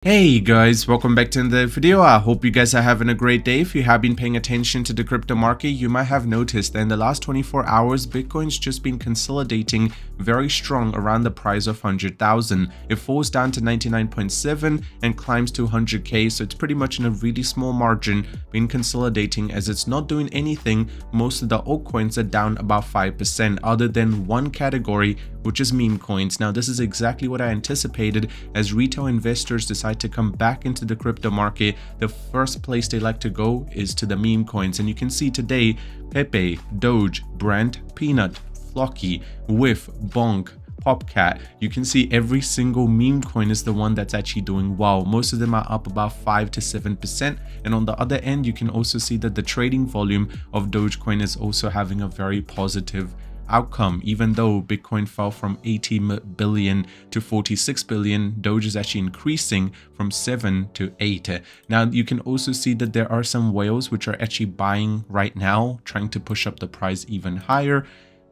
Hey guys, welcome back to another video. I hope you guys are having a great day. If you have been paying attention to the crypto market, you might have noticed that in the last 24 hours, Bitcoin's just been consolidating very strong around the price of 100,000. It falls down to 99.7 and climbs to 100k, so it's pretty much in a really small margin, been consolidating as it's not doing anything. Most of the altcoins are down about 5% other than one category, which is meme coins. Now this is exactly what I anticipated. As retail investors decide to come back into the crypto market, the first place they like to go is to the meme coins. And you can see today Pepe, Doge, Brent, Peanut, Flocky, Whiff, Bonk, Popcat, you can see every single meme coin is the one that's actually doing well. Most of them are up about 5 to 7%, and on the other end you can also see that the trading volume of Dogecoin is also having a very positive outcome. Even though Bitcoin fell from 80 billion to 46 billion, Doge is actually increasing from 7 to 8. Now you can also see that there are some whales which are actually buying right now, trying to push up the price even higher.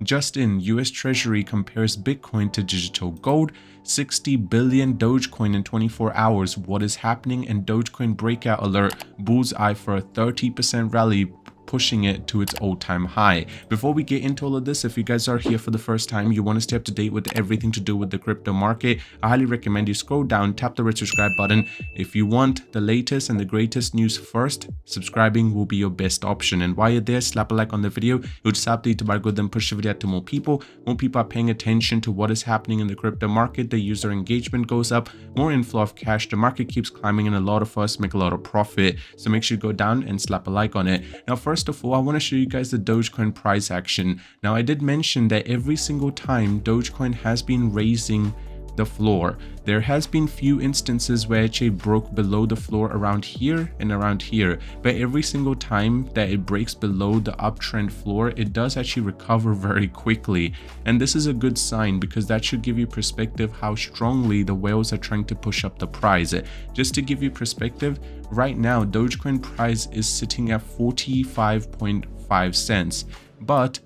Just in, US Treasury compares Bitcoin to digital gold, 60 billion Dogecoin in 24 hours. What is happening? And Dogecoin breakout alert, bullseye for a 30% rally, pushing it to its all-time high. Before we get into all of this, if you guys are here for the first time, you want to stay up to date with everything to do with the crypto market, I highly recommend you scroll down, tap the red subscribe button. If you want the latest and the greatest news first, subscribing will be your best option. And while you're there, slap a like on the video. It'll just help the YouTube algorithm push the video out to more people. More people are paying attention to what is happening in the crypto market. The user engagement goes up, more inflow of cash, the market keeps climbing, and a lot of us make a lot of profit. So make sure you go down and slap a like on it. Now first of all, I want to show you guys the Dogecoin price action. Now I did mention that every single time Dogecoin has been raising the floor, there has been few instances where it actually broke below the floor around here and around here, but every single time that it breaks below the uptrend floor, it does actually recover very quickly. And this is a good sign because that should give you perspective how strongly the whales are trying to push up the price. Just to give you perspective, right now Dogecoin price is sitting at 45.5 cents, but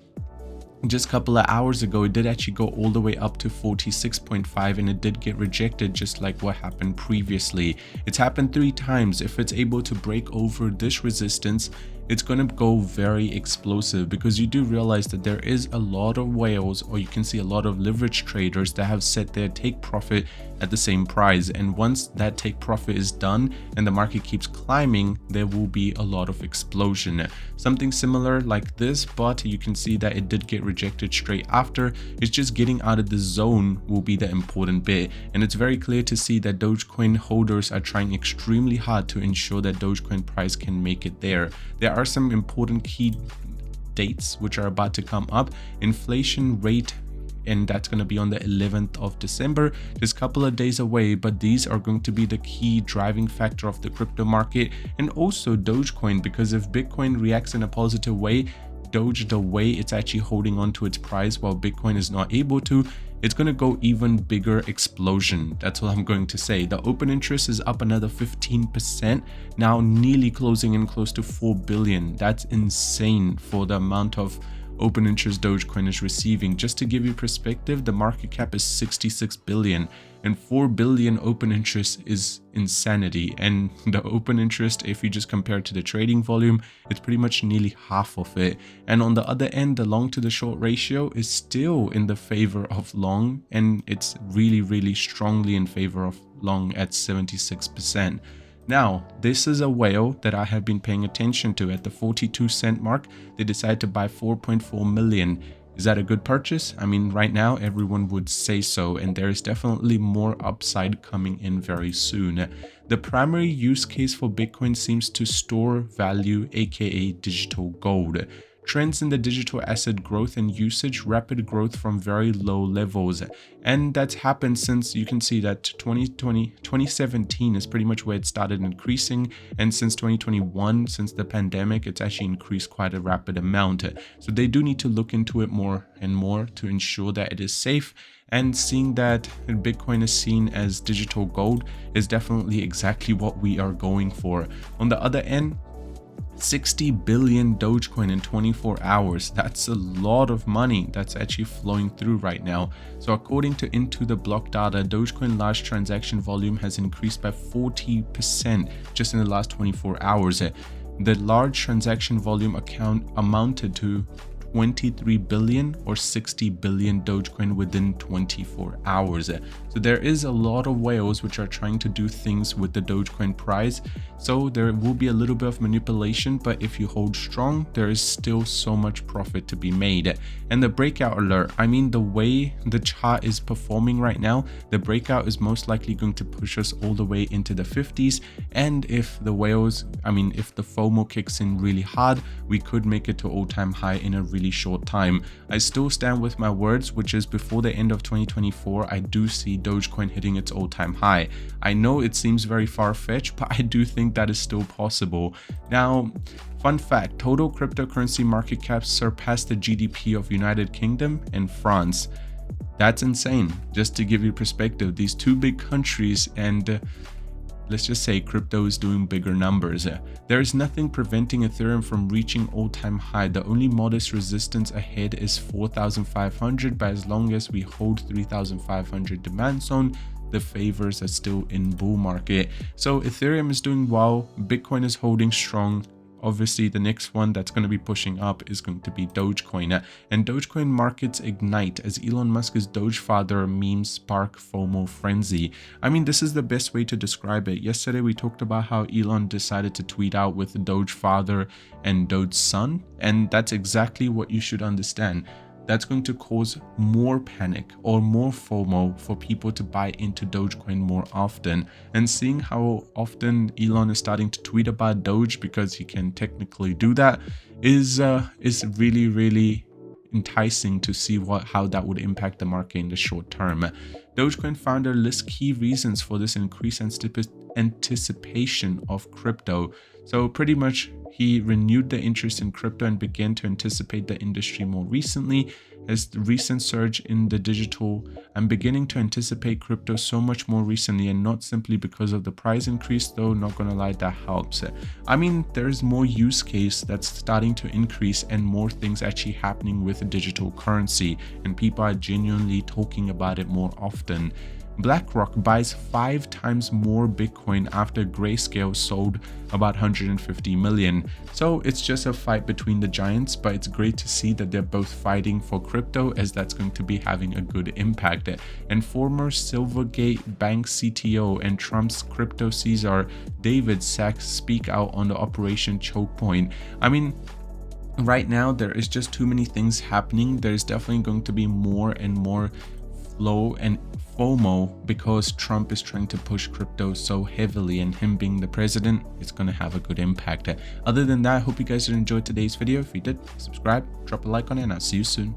just a couple of hours ago it did actually go all the way up to 46.5 and it did get rejected, just like what happened previously. It's happened 3 times. If it's able to break over this resistance, it's going to go very explosive, because you do realize that there is a lot of whales, or you can see a lot of leverage traders that have set their take profit at the same price, and once that take profit is done and the market keeps climbing, there will be a lot of explosion. Something similar like this, but you can see that it did get rejected straight after. It's just getting out of the zone will be the important bit, and it's very clear to see that Dogecoin holders are trying extremely hard to ensure that Dogecoin price can make it there. There are some important key dates which are about to come up. Inflation rate, and that's going to be on the 11th of December, just a couple of days away, but these are going to be the key driving factor of the crypto market. And also Dogecoin, because if Bitcoin reacts in a positive way, Doge, the way it's actually holding on to its price while Bitcoin is not able to, it's going to go even bigger explosion. That's what I'm going to say. The open interest is up another 15%, now nearly closing in close to 4 billion. That's insane for the amount of open interest Dogecoin is receiving. Just to give you perspective, the market cap is 66 billion, and 4 billion open interest is insanity. And the open interest, if you just compare it to the trading volume, it's pretty much nearly half of it. And on the other end, the long to the short ratio is still in the favor of long, and it's really strongly in favor of long at 76%. Now, this is a whale that I have been paying attention to. At the 42-cent mark, they decided to buy 4.4 million. Is that a good purchase? I mean, right now, everyone would say so, and there is definitely more upside coming in very soon. The primary use case for Bitcoin seems to store value, aka digital gold. Trends in the digital asset growth and usage, rapid growth from very low levels, and that's happened since, you can see that 2017 is pretty much where it started increasing, and since 2021, since the pandemic, it's actually increased quite a rapid amount. So they do need to look into it more and more to ensure that it is safe, and seeing that Bitcoin is seen as digital gold is definitely exactly what we are going for. On the other end, 60 billion Dogecoin in 24 hours. That's a lot of money that's actually flowing through right now. So according to Into the Block data, Dogecoin large transaction volume has increased by 40% just in the last 24 hours. The large transaction volume account amounted to 23 billion or 60 billion Dogecoin within 24 hours. So there is a lot of whales which are trying to do things with the Dogecoin price. So there will be a little bit of manipulation, but if you hold strong, there is still so much profit to be made. And the breakout alert, I mean, the way the chart is performing right now, the breakout is most likely going to push us all the way into the 50s. And if the whales, if the FOMO kicks in really hard, we could make it to all-time high in a really short time. I still stand with my words, which is before the end of 2024, I do see Dogecoin hitting its all-time high. I know it seems very far-fetched, but I do think that is still possible. Now, fun fact, total cryptocurrency market cap surpassed the GDP of United Kingdom and France. That's insane. Just to give you perspective, these two big countries, and let's just say crypto is doing bigger numbers. There is nothing preventing Ethereum from reaching all-time high. The only modest resistance ahead is 4,500, but as long as we hold 3,500 demand zone, the favors are still in bull market. So Ethereum is doing well, Bitcoin is holding strong. Obviously, the next one that's going to be pushing up is going to be Dogecoin. And Dogecoin markets ignite as Elon Musk's Doge father memes spark FOMO frenzy. I mean, this is the best way to describe it. Yesterday, we talked about how Elon decided to tweet out with the Doge father and Doge son. And that's exactly what you should understand. That's going to cause more panic or more FOMO for people to buy into Dogecoin more often. And seeing how often Elon is starting to tweet about Doge because he can technically do that is really, really enticing to see how that would impact the market in the short term. Dogecoin founder lists key reasons for this increased anticipation of crypto. So pretty much he renewed the interest in crypto and began to anticipate the industry more recently. As the recent surge in the digital, I'm beginning to anticipate crypto so much more recently, and not simply because of the price increase, though not gonna lie, that helps. I mean, there's more use case that's starting to increase and more things actually happening with digital currency, and people are genuinely talking about it more often. BlackRock buys 5 times more Bitcoin after Grayscale sold about 150 million. So it's just a fight between the giants, but it's great to see that they're both fighting for crypto, as that's going to be having a good impact. And former Silvergate Bank CTO and Trump's crypto Caesar David Sachs speak out on the Operation Choke Point. I mean, right now there is just too many things happening. There's definitely going to be more and more flow and FOMO because Trump is trying to push crypto so heavily, and him being the president, it's going to have a good impact. Other than that, I hope you guys enjoyed today's video. If you did, subscribe, drop a like on it, and I'll see you soon.